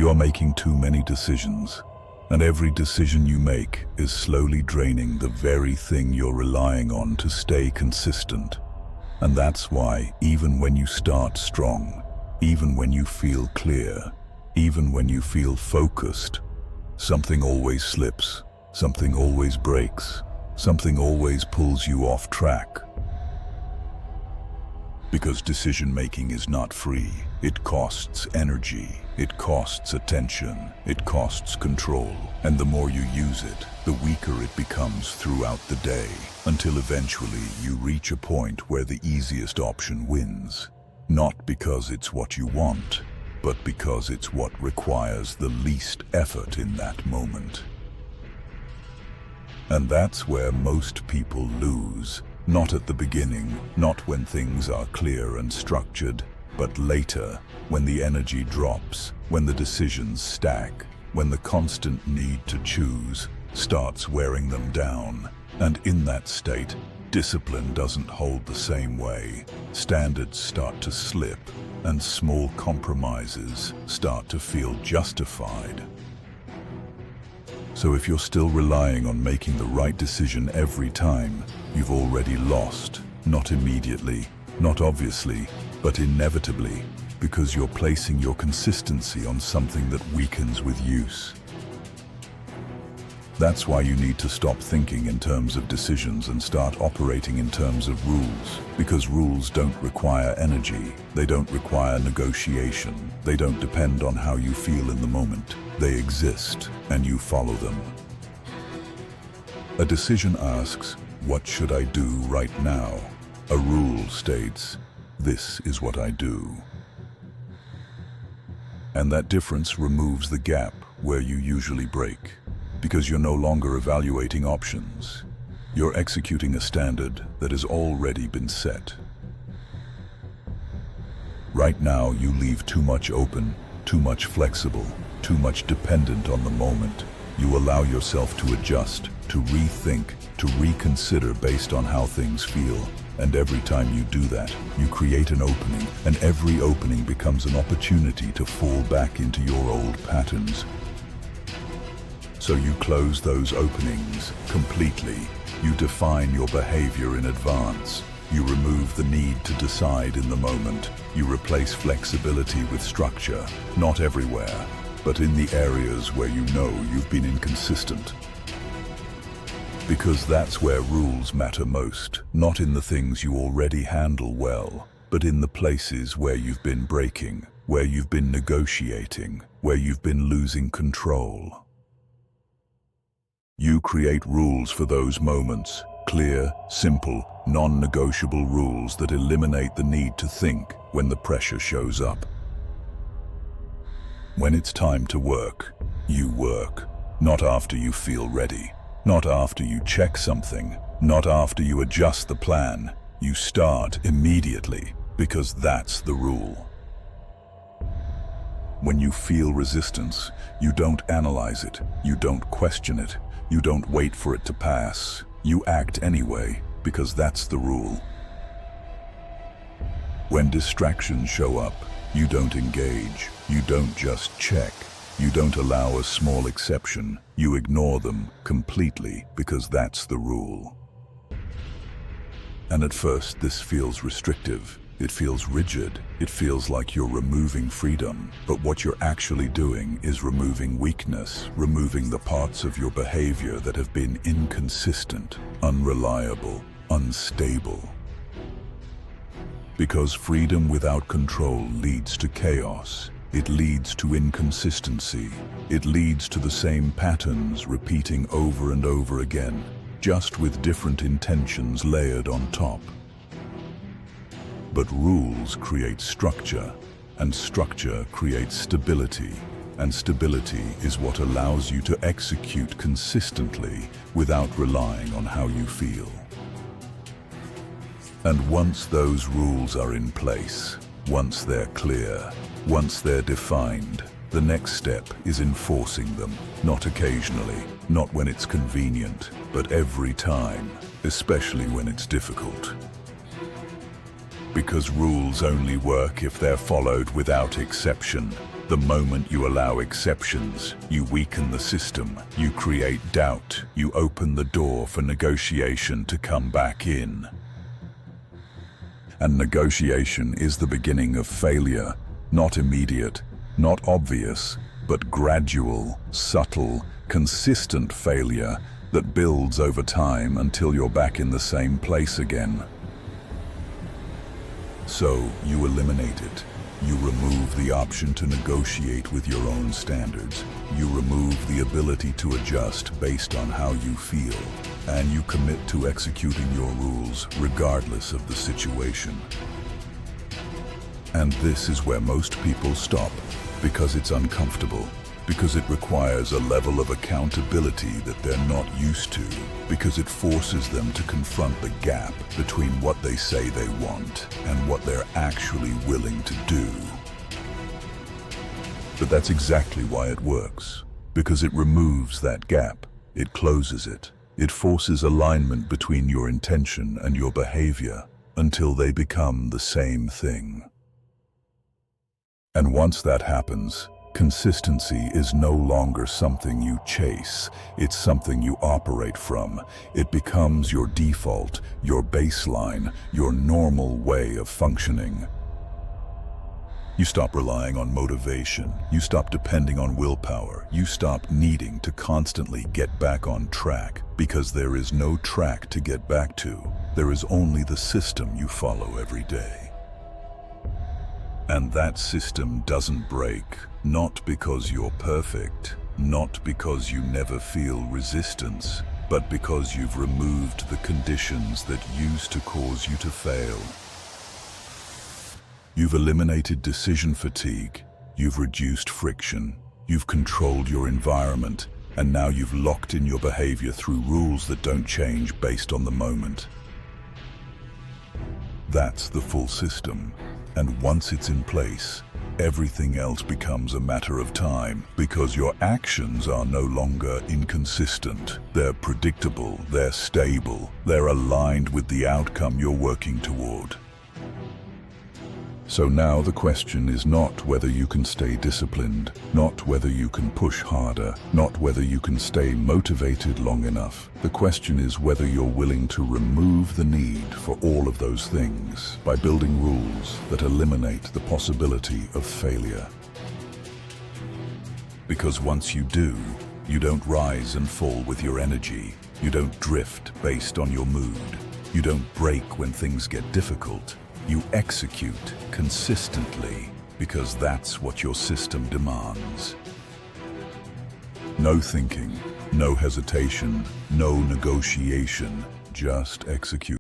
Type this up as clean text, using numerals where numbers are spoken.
You are making too many decisions, and every decision you make is slowly draining the very thing you're relying on to stay consistent. And that's why, even when you start strong, even when you feel clear, even when you feel focused, something always slips, something always breaks, something always pulls you off track. Because decision-making is not free. It costs energy, it costs attention, it costs control. And the more you use it, the weaker it becomes throughout the day, until eventually you reach a point where the easiest option wins. Not because it's what you want, but because it's what requires the least effort in that moment. And that's where most people lose. Not at the beginning, not when things are clear and structured, but later, when the energy drops, when the decisions stack, when the constant need to choose starts wearing them down. And in that state, discipline doesn't hold the same way. Standards start to slip, and small compromises start to feel justified. So if you're still relying on making the right decision every time, you've already lost. Not immediately, not obviously, but inevitably, because you're placing your consistency on something that weakens with use. That's why you need to stop thinking in terms of decisions and start operating in terms of rules. Because rules don't require energy, they don't require negotiation, they don't depend on how you feel in the moment. They exist, and you follow them. A decision asks, "What should I do right now?" A rule states, "This is what I do." And that difference removes the gap where you usually break. Because you're no longer evaluating options. You're executing a standard that has already been set. Right now, you leave too much open, too much flexible, too much dependent on the moment. You allow yourself to adjust, to rethink, to reconsider based on how things feel. And every time you do that, you create an opening, and every opening becomes an opportunity to fall back into your old patterns. So you close those openings completely. You define your behavior in advance. You remove the need to decide in the moment. You replace flexibility with structure, not everywhere, but in the areas where you know you've been inconsistent. Because that's where rules matter most, not in the things you already handle well, but in the places where you've been breaking, where you've been negotiating, where you've been losing control. You create rules for those moments, clear, simple, non-negotiable rules that eliminate the need to think when the pressure shows up. When it's time to work, you work, not after you feel ready, not after you check something, not after you adjust the plan. You start immediately, because that's the rule. When you feel resistance, you don't analyze it, you don't question it, you don't wait for it to pass. You act anyway, because that's the rule. When distractions show up, you don't engage, you don't just check, you don't allow a small exception, you ignore them completely, because that's the rule. And at first this feels restrictive. It feels rigid. It feels like you're removing freedom. But what you're actually doing is removing weakness, removing the parts of your behavior that have been inconsistent, unreliable, unstable. Because freedom without control leads to chaos. It leads to inconsistency. It leads to the same patterns repeating over and over again, just with different intentions layered on top. But rules create structure, and structure creates stability, and stability is what allows you to execute consistently without relying on how you feel. And once those rules are in place, once they're clear, once they're defined, the next step is enforcing them, not occasionally, not when it's convenient, but every time, especially when it's difficult. Because rules only work if they're followed without exception. The moment you allow exceptions, you weaken the system, you create doubt, you open the door for negotiation to come back in. And negotiation is the beginning of failure, not immediate, not obvious, but gradual, subtle, consistent failure that builds over time until you're back in the same place again. So you eliminate it. You remove the option to negotiate with your own standards. You remove the ability to adjust based on how you feel. And you commit to executing your rules regardless of the situation. And this is where most people stop, because it's uncomfortable, because it requires a level of accountability that they're not used to, because it forces them to confront the gap between what they say they want and what they're actually willing to do. But that's exactly why it works, because it removes that gap, it closes it, it forces alignment between your intention and your behavior until they become the same thing. And once that happens, consistency is no longer something you chase, it's something you operate from. It becomes your default, your baseline, your normal way of functioning. You stop relying on motivation, you stop depending on willpower, you stop needing to constantly get back on track, because there is no track to get back to. There is only the system you follow every day. And that system doesn't break, not because you're perfect, not because you never feel resistance, but because you've removed the conditions that used to cause you to fail. You've eliminated decision fatigue, you've reduced friction, you've controlled your environment, and now you've locked in your behavior through rules that don't change based on the moment. That's the full system. And once it's in place, everything else becomes a matter of time, because your actions are no longer inconsistent. They're predictable, they're stable, they're aligned with the outcome you're working toward. So now the question is not whether you can stay disciplined, not whether you can push harder, not whether you can stay motivated long enough. The question is whether you're willing to remove the need for all of those things by building rules that eliminate the possibility of failure. Because once you do, you don't rise and fall with your energy. You don't drift based on your mood. You don't break when things get difficult. You execute consistently, because that's what your system demands. No thinking, no hesitation, no negotiation, just execute.